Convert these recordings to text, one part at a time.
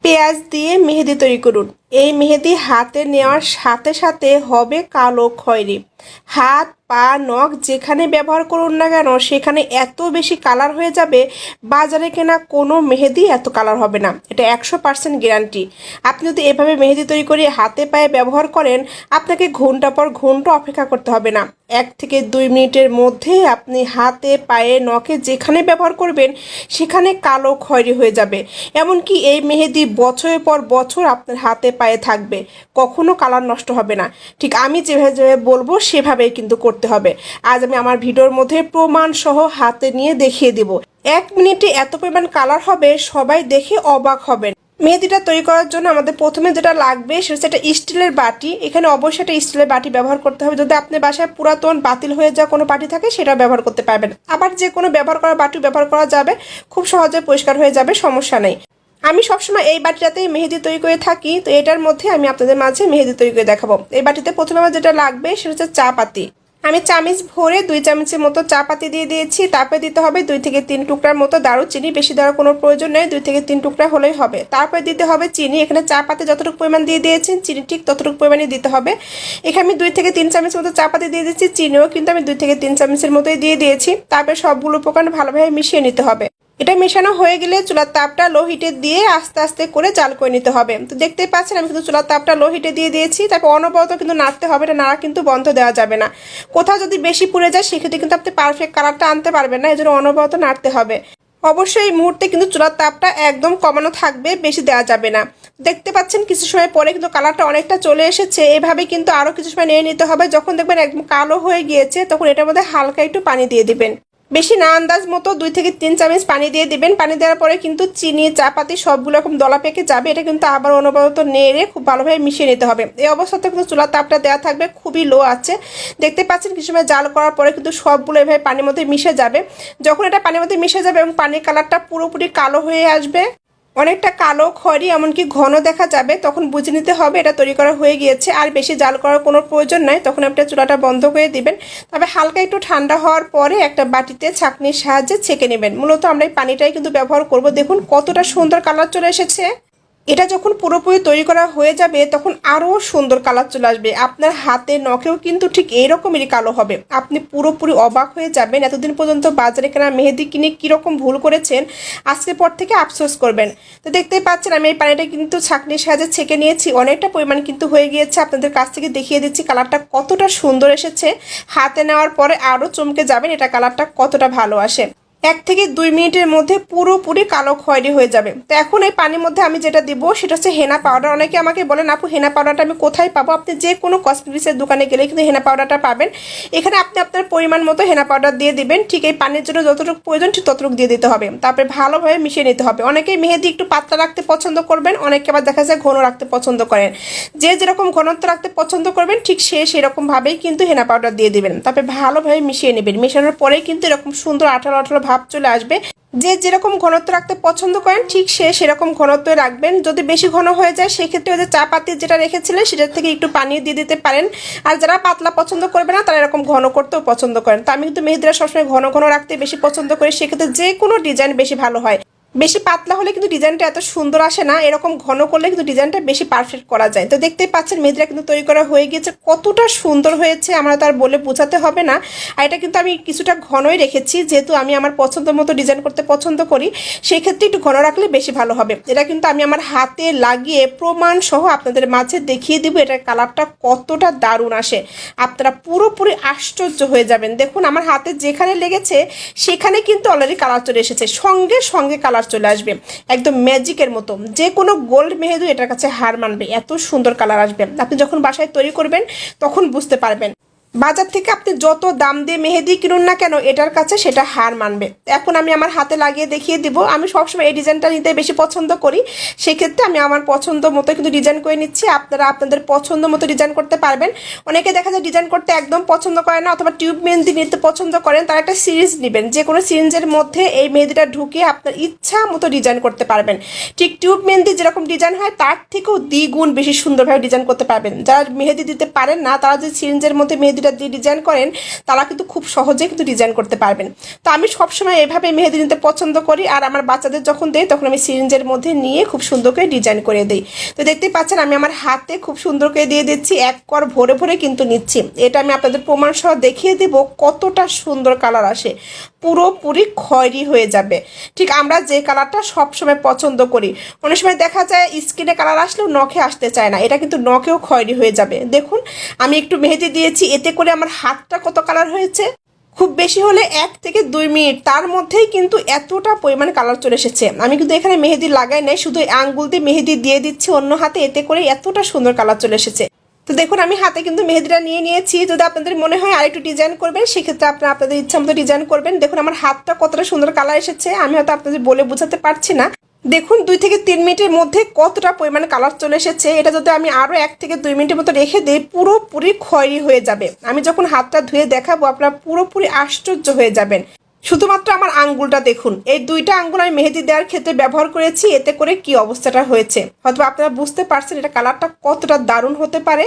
পেঁয়াজ দিয়ে মেহেদি তৈরি করুন। এই মেহেদি হাতে নেওয়ার সাথে সাথে হবে কালো খয়েরি। হাত, পা, নখ যেখানে ব্যবহার করুন না কেন সেখানে এত বেশি কালার হয়ে যাবে, বাজারে কেনা কোনো মেহেদি এত কালার হবে না। এটা 100% গ্যারান্টি। আপনি যদি এভাবে মেহেদি তৈরি করে হাতে পায়ে ব্যবহার করেন, আপনাকে ঘন্টা পর ঘন্টা অপেক্ষা করতে হবে না। 1 থেকে 2 মিনিটের মধ্যে আপনি হাতে, পায়ে, নখে যেখানে ব্যবহার করবেন সেখানে কালো খয়েরি হয়ে যাবে। এমনকি এই মেহেদি বছরের পর বছর আপনার হাতে পায়ে থাকবে, কখনো কালার নষ্ট হবে না। ঠিক আমি যেভাবে বলবো সেভাবেই কিন্তু করতে হবে। আজ আমি আমার ভিডিওর মধ্যে প্রমাণ সহ হাতে নিয়ে দেখিয়ে দিব। 1 মিনিটে এত পরিমাণ কালার হবে, সবাই দেখে অবাক হবেন। মেহেদিটা তৈরি করার জন্য আমাদের প্রথমে যেটা লাগবে সেটা হচ্ছে একটা স্টিলের বাটি। এখানে অবশ্যই একটা স্টিলের বাটি ব্যবহার করতে হবে। যদি আপনার বাসায় পুরাতন বাতিল হয়ে যাওয়া কোনো বাটি থাকে সেটা ব্যবহার করতে পারবেন। আবার যে কোনো ব্যবহার করা বাটি ব্যবহার করা যাবে, খুব সহজে পরিষ্কার হয়ে যাবে, সমস্যা নেই। আমি সবসময় এই বাটিটাতেই মেহেদি তৈরি করে থাকি, তো এটার মধ্যে আমি আপনাদের মাঝে মেহেদি তৈরি করে দেখাবো। এই বাটিতে প্রথমে আমার যেটা লাগবে সেটা হচ্ছে চা পাতি। আমি চামচ ভরে 2 চামচের মতো চা পাতি দিয়ে দিয়েছি। তারপরে দিতে হবে 2 থেকে 3 টুকরার মতো দারুচিনি। বেশি দেওয়ার কোনো প্রয়োজন নেই, 2 থেকে 3 টুকরা হলেই হবে। তারপরে দিতে হবে চিনি। এখানে চা পাতি যতটুকু পরিমাণ দিয়ে দিয়েছেন, চিনি ঠিক ততটুকু পরিমাণে দিতে হবে। এখানে আমি 2 থেকে 3 চামচ মতো চা পাতি দিয়ে দিচ্ছি, চিনিও কিন্তু আমি 2 থেকে 3 চামচের মতোই দিয়ে দিয়েছি। তারপরে সবগুলো উপকরণ ভালোভাবে মিশিয়ে নিতে হবে। এটা মেশানো হয়ে গেলে চুলার তাপটা লো হিটে দিয়ে আস্তে আস্তে করে জাল করে নিতে হবে। তো দেখতেই পাচ্ছেন আমি কিন্তু চুলার তাপটা লো হিটে দিয়ে দিয়েছি। তারপর অনবরত কিন্তু নাড়তে হবে, এটা নাড়া কিন্তু বন্ধ দেওয়া যাবে না। কোথাও যদি বেশি পুড়ে যায় সেক্ষেত্রে কিন্তু আপনি পারফেক্ট কালারটা আনতে পারবেন না, এই জন্য অনবরত নাড়তে হবে। অবশ্যই এই মুহূর্তে কিন্তু চুলার তাপটা একদম কমানো থাকবে, বেশি দেওয়া যাবে না। দেখতে পাচ্ছেন কিছু সময় পরে কিন্তু কালারটা অনেকটা চলে এসেছে। এভাবে কিন্তু আরও কিছু সময় নিয়ে নিতে হবে। যখন দেখবেন একদম কালো হয়ে গিয়েছে তখন এটার মধ্যে হালকা একটু পানি দিয়ে দিবেন। বেশি না, আন্দাজ মতো 2 থেকে 3 চামচ পানি দিয়ে দিবেন। পানি দেওয়ার পরে কিন্তু চিনি, চা পাতি সবগুলো এরকম দলা পেকে যাবে। এটা কিন্তু আবার অনবরত নেড়ে খুব ভালোভাবে মিশিয়ে নিতে হবে। এই অবস্থাতে কিন্তু চুলার তাপটা দেওয়া থাকবে খুবই লো আছে। দেখতে পাচ্ছেন কিছু সময় জাল করার পরে কিন্তু সবগুলো এভাবে পানির মধ্যে মিশে যাবে। যখন এটা পানির মধ্যে মিশে যাবে এবং পানির কালারটা পুরোপুরি কালো হয়ে আসবে, অনেকটা কালো খয়েরি এমনকি ঘন দেখা যাবে, তখন বুঝে নিতে হবে এটা তৈরি করা হয়ে গিয়েছে। আর বেশি জাল করার কোনো প্রয়োজন নাই, তখন আপনি চুলাটা বন্ধ করে দিবেন। তবে হালকা একটু ঠান্ডা হওয়ার পরে একটা বাটিতে ছাঁকনির সাহায্যে ছেঁকে নেবেন। মূলত আমরা এই পানিটাই কিন্তু ব্যবহার করব। দেখুন কতটা সুন্দর কালার চলে এসেছে। এটা যখন পুরোপুরি তৈরি করা হয়ে যাবে তখন আরও সুন্দর কালার চলে আসবে। আপনার হাতে নখেও কিন্তু ঠিক এইরকমই কালো হবে। আপনি পুরোপুরি অবাক হয়ে যাবেন। এতদিন পর্যন্ত বাজারে কেনা মেহেদি কিনে কীরকম ভুল করেছেন, আজকের পর থেকে আফসোস করবেন। তো দেখতেই পাচ্ছেন আমি এই পানিটা কিন্তু ছাঁকনির সাহায্যে ছেঁকে নিয়েছি। অনেকটা পরিমাণ কিন্তু হয়ে গিয়েছে। আপনাদের কাছ থেকে দেখিয়ে দিচ্ছি কালারটা কতটা সুন্দর এসেছে। হাতে নেওয়ার পরে আরও চমকে যাবেন এটা কালারটা কতটা ভালো আসে। 1 থেকে 2 মিনিটের মধ্যে পুরোপুরি কালো খয়েরি হয়ে যাবে। তো এখন এই পানির মধ্যে আমি যেটা দিব সেটা হচ্ছে হেনা পাউডার। অনেকে আমাকে বলেন আপু হেনা পাউডারটা আমি কোথায় পাবো? আপনি যে কোনো কসমেটিক্সের দোকানে গেলে কিন্তু হেনা পাউডারটা পাবেন। এখানে আপনি আপনার পরিমাণ মতো হেনা পাউডার দিয়ে দিবেন। ঠিক এই পানির জন্য যতটুকু প্রয়োজন ঠিক ততটুকু দিয়ে দিতে হবে। তারপরে ভালোভাবে মিশিয়ে নিতে হবে। অনেকেই মেহেদি একটু পাতলা রাখতে পছন্দ করবেন, অনেকে আবার দেখা যায় ঘন রাখতে পছন্দ করেন। যে যেরকম ঘনত্ব রাখতে পছন্দ করবেন ঠিক সেরকমভাবেই কিন্তু হেনা পাউডার দিয়ে দিবেন। তারপরে ভালোভাবে মিশিয়ে নেবেন। মেশানোর পরেই কিন্তু এরকম সুন্দর আঠালো আঠালো ভাব চলে আসবে। যে যেরকম ঘনত্ব রাখতে পছন্দ করেন ঠিক সেরকম ঘনত্ব রাখবেন। যদি বেশি ঘন হয়ে যায় সেক্ষেত্রে ওই যে চা পাতি যেটা রেখেছিলেন সেটার থেকে একটু পানি দিয়ে দিতে পারেন। আর যারা পাতলা পছন্দ করবে না তারা এরকম ঘন করতেও পছন্দ করেন। তো আমি কিন্তু মেহেদিটা সবসময় ঘন ঘন রাখতে বেশি পছন্দ করি। সেক্ষেত্রে যে কোনো ডিজাইন বেশি ভালো হয়। বেশি পাতলা হলে কিন্তু ডিজাইনটা এত সুন্দর আসে না, এরকম ঘন করলে কিন্তু ডিজাইনটা বেশি পারফেক্ট করা যায়। তো দেখতেই পাচ্ছেন মেহেদিটা কিন্তু তৈরি করা হয়ে গিয়েছে, কতটা সুন্দর হয়েছে আমরা তো আর বলে বোঝাতে হবে না। আর এটা কিন্তু আমি কিছুটা ঘনই রেখেছি, যেহেতু আমি আমার পছন্দ মতো ডিজাইন করতে পছন্দ করি, সেই ক্ষেত্রে একটু ঘন রাখলে বেশি ভালো হবে। এটা কিন্তু আমি আমার হাতে লাগিয়ে প্রমাণ সহ আপনাদের মাঝে দেখিয়ে দিব এটার কালারটা কতটা দারুণ আসে। আপনারা পুরোপুরি আশ্চর্য হয়ে যাবেন। দেখুন আমার হাতে যেখানে লেগেছে সেখানে কিন্তু অলরেডি কালার চলে এসেছে, সঙ্গে সঙ্গে কালার চলে আসবে, একদম ম্যাজিকের মতো। যে কোনো গোল্ড মেহেদি এটার কাছে হার মানবে, এত সুন্দর কালার আসবে। আপনি যখন বাসায় তৈরি করবেন তখন বুঝতে পারবেন। বাজার থেকে আপনি যত দাম দিয়ে মেহেদি কিনুন না কেন এটার কাছে সেটা হার মানবে। এখন আমি আমার হাতে লাগিয়ে দেখিয়ে দিব। আমি সবসময় এই ডিজাইনটা নিতে বেশি পছন্দ করি, সেক্ষেত্রে আমি আমার পছন্দ মতো কিন্তু ডিজাইন করে নিচ্ছি। আপনারা আপনাদের পছন্দ মতো ডিজাইন করতে পারবেন। অনেকে দেখা যায় ডিজাইন করতে একদম পছন্দ করে না, অথবা টিউব মেহেদি নিতে পছন্দ করেন, তারা একটা সিরিজ নেবেন। যে কোনো সিরিজের মধ্যে এই মেহেদিটা ঢুকিয়ে আপনার ইচ্ছা মতো ডিজাইন করতে পারবেন। ঠিক টিউব মেহেদি যেরকম ডিজাইন হয় তার থেকেও দ্বিগুণ বেশি সুন্দরভাবে ডিজাইন করতে পারবেন। যারা মেহেদি দিতে পারেন না তারা যদি সিরিজের মধ্যে মেহেদি মেহেদিটা দিয়ে ডিজাইন করেন তারা কিন্তু খুব সহজে কিন্তু ডিজাইন করতে পারবেন। তো আমি সবসময় এভাবে মেহেদি নিতে পছন্দ করি, আর আমার বাচ্চাদের যখন দেই তখন আমি সিরিঞ্জের মধ্যে নিয়ে খুব সুন্দর করে ডিজাইন করে দিই। তো দেখতেই পাচ্ছেন আমি আমার হাতে খুব সুন্দর করে দিয়ে দিচ্ছি, এক কর ভরে ভরে কিন্তু নিচ্ছি। এটা আমি আপনাদের প্রমাণ সহ দেখিয়ে দেব কতটা সুন্দর কালার আসে, পুরোপুরি খয়েরি হয়ে যাবে। ঠিক আমরা যে কালারটা সবসময় পছন্দ করি, অনেক সময় দেখা যায় স্কিনে কালার আসলেও নখে আসতে চায় না, এটা কিন্তু নখেও খয়েরি হয়ে যাবে। দেখুন আমি একটু মেহেদি দিয়েছি, এতে করে আমার হাতটা কত কালার হয়েছে। খুব বেশি হলে 1 থেকে 2 মিনিট, তার মধ্যেই কিন্তু এতটা পরিমাণে কালার চলে এসেছে। আমি কিন্তু এখানে মেহেদি লাগাই নাই, শুধু আঙ্গুল দিয়ে মেহেদি দিয়ে দিচ্ছি অন্য হাতে, এতে করে এতটা সুন্দর কালার চলে এসেছে। তো দেখুন আমি হাতে কিন্তু মেহেদিটা নিয়ে নিয়েছি। যদি আপনাদের মনে হয় আরেকটু ডিজাইন করবেন সেক্ষেত্রে আপনাদের ইচ্ছা মতো ডিজাইন করবেন। দেখুন আমার হাতটা কতটা সুন্দর কালার এসেছে, আমি হয়তো আপনাদের বলে বোঝাতে পারছি না। দেখুন 2 থেকে 3 মিনিটের মধ্যে কতটা পরিমাণে কালার চলে এসেছে। এটা যদি আমি আরও 1 থেকে 2 মিনিটের মতো রেখে দিই পুরোপুরি খয়েরি হয়ে যাবে। আমি যখন হাতটা ধুয়ে দেখাবো আপনারা পুরোপুরি আশ্চর্য হয়ে যাবেন। শুধুমাত্র আমার আঙ্গুলটা দেখুন, এই 2টা আঙ্গুল আমি মেহেদি দেওয়ার ক্ষেত্রে ব্যবহার করেছি, এতে করে কি অবস্থাটা হয়েছে হয়তো আপনারা বুঝতে পারছেন এটা কালারটা কতটা দারুণ হতে পারে।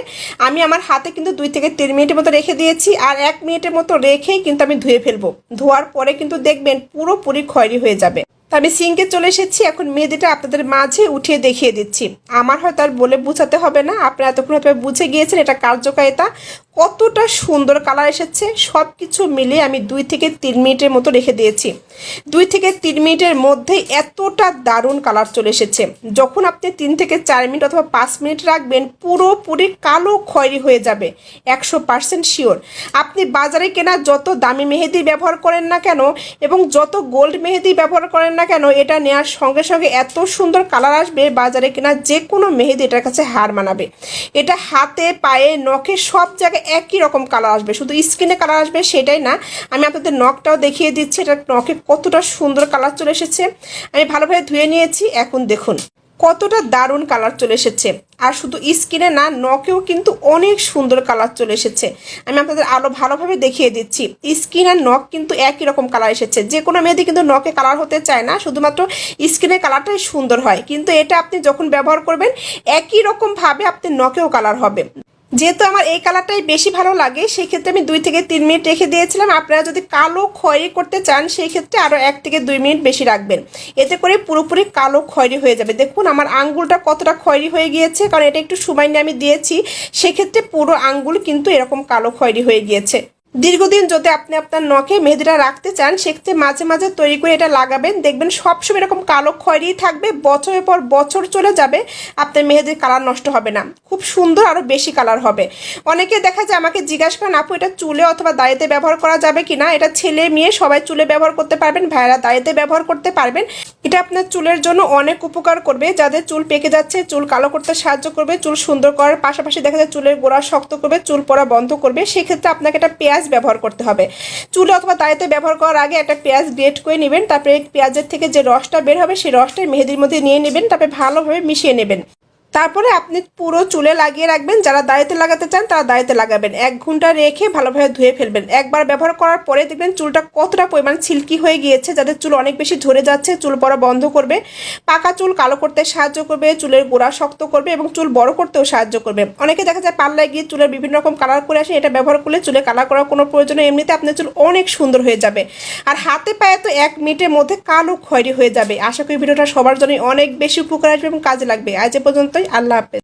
আমি আমার হাতে কিন্তু 2 থেকে 3 মিনিটের মতো রেখে দিয়েছি, আর 1 মিনিটের মতো রেখেই কিন্তু আমি ধুয়ে ফেলবো। ধোয়ার পরে কিন্তু দেখবেন পুরোপুরি খয়েরি হয়ে যাবে। আমি সিঙ্কে চলে এসেছি, এখন মেহেদিটা আপনাদের মাঝে উঠিয়ে দেখিয়ে দিচ্ছি। আমার হয়তো আর বলে বোঝাতে হবে না, আপনারা এতক্ষণ হয়তো বুঝে গিয়েছেন এটা কার্যকারিতা কতটা সুন্দর কালার এসেছে। সব কিছু মিলিয়ে আমি 2 থেকে 3 মিনিটের মতো রেখে দিয়েছি। 2 থেকে 3 মিনিটের মধ্যে এতটা দারুণ কালার চলে এসেছে। যখন আপনি 3 থেকে 4 মিনিট অথবা 5 মিনিট রাখবেন পুরোপুরি কালো খয়েরি হয়ে যাবে, 100% শিওর। আপনি বাজারে কেনা যত দামি মেহেদি ব্যবহার করেন না কেন এবং যত গোল্ড মেহেদি ব্যবহার করেন না কেন, এটা নেওয়ার সঙ্গে সঙ্গে এত সুন্দর কালার আসবে, বাজারে কেনা যে কোনো মেহেদি এটার কাছে হার মানাবে। এটা হাতে পায়ে নখে সব জায়গায় একই রকম কালার আসবে, শুধু স্কিনে কালার আসবে সেটাই না, আমি আপনাদের নখটাও দেখিয়ে দিচ্ছি এটা নখে কতটা সুন্দর কালার চলে এসেছে। আমি ভালোভাবে ধুয়ে নিয়েছি, এখন দেখুন কতটা দারুণ কালার চলে এসেছে। আর শুধু স্কিনে না, নখেও কিন্তু অনেক সুন্দর কালার চলে এসেছে। আমি আপনাদের আরো ভালোভাবে দেখিয়ে দিচ্ছি, স্কিন আর নখ কিন্তু একই রকম কালার এসেছে। যে কোনো মেহেদি কিন্তু নখে কালার হতে চায় না, শুধুমাত্র স্কিনের কালারটাই সুন্দর হয়, কিন্তু এটা আপনি যখন ব্যবহার করবেন একই রকম ভাবে আপনি নখেও কালার হবে। যেহেতু আমার এই কালারটাই বেশি ভালো লাগে সেই ক্ষেত্রে আমি 2 থেকে 3 মিনিট রেখে দিয়েছিলাম। আপনারা যদি কালো খয়েরি করতে চান সেই ক্ষেত্রে আরও 1 থেকে 2 মিনিট বেশি রাখবেন, এতে করে পুরোপুরি কালো খয়েরি হয়ে যাবে। দেখুন আমার আঙ্গুলটা কতটা খয়েরি হয়ে গিয়েছে, কারণ এটা একটু সময় নিয়ে আমি দিয়েছি, সেক্ষেত্রে পুরো আঙ্গুল কিন্তু এরকম কালো খয়েরি হয়ে গিয়েছে। দীর্ঘদিন যদি আপনি আপনার নখে মেহেদিটা রাখতে চান সেক্ষেত্রে মাঝে মাঝে তৈরি করে এটা লাগাবেন, দেখবেন সবসময় এরকম কালো খয়েরি থাকবে, বছরের পর বছর চলে যাবে, আপনার মেহেদির কালার নষ্ট হবে না, খুব সুন্দর আরও বেশি কালার হবে। অনেকে দেখা যায় আমাকে জিজ্ঞাসা করেন আপু এটা চুলে অথবা দাড়িতে ব্যবহার করা যাবে কিনা। এটা ছেলে মেয়ে সবাই চুলে ব্যবহার করতে পারবেন, ভাইয়েরা দাড়িতে ব্যবহার করতে পারবেন। এটা আপনার চুলের জন্য অনেক উপকার করবে। যাদের চুল পেকে যাচ্ছে চুল কালো করতে সাহায্য করবে, চুল সুন্দর করার পাশাপাশি দেখা যায় চুলের গোড়া শক্ত করবে, চুল পড়া বন্ধ করবে। সেক্ষেত্রে আপনাকে একটা পেঁয়াজ ব্যবহার করতে হবে। চুলে অথবা দাড়িতে ব্যবহার করার আগে একটা পেঁয়াজ গ্রেট করে নেবেন, তারপরে পেঁয়াজের থেকে যে রসটা বের হবে সেই রসটাই মেহেদির মধ্যে নিয়ে নেবেন, তারপরে ভালোভাবে মিশিয়ে নেবেন। তারপরে আপনি পুরো চুলে লাগিয়ে রাখবেন। যারা দাড়িতে লাগাতে চান তারা দাড়িতে লাগাবেন, 1 ঘন্টা রেখে ভালোভাবে ধুয়ে ফেলবেন। একবার ব্যবহার করার পরে দেখবেন চুলটা কতটা পরিমাণ সিল্কি হয়ে গিয়েছে। যাদের চুল অনেক বেশি ঝরে যাচ্ছে চুল পড়া বন্ধ করবে, পাকা চুল কালো করতে সাহায্য করবে, চুলের গোড়া শক্ত করবে এবং চুল বড় করতেও সাহায্য করবে। অনেকে দেখা যায় পার্লারে গিয়ে চুলের বিভিন্ন রকম কালার করে আসে, এটা ব্যবহার করলে চুলে কালার করার কোনো প্রয়োজন নেই, এমনিতে আপনার চুল অনেক সুন্দর হয়ে যাবে। আর হাতে পায়ে তো 1 মিনিটের মধ্যে কালো খয়েরি হয়ে যাবে। আশা করি ভিডিওটা সবার জন্য অনেক বেশি উপকার আসবে এবং কাজে লাগবে। আজ এ পর্যন্তই, আল্লাহ হাফেজ।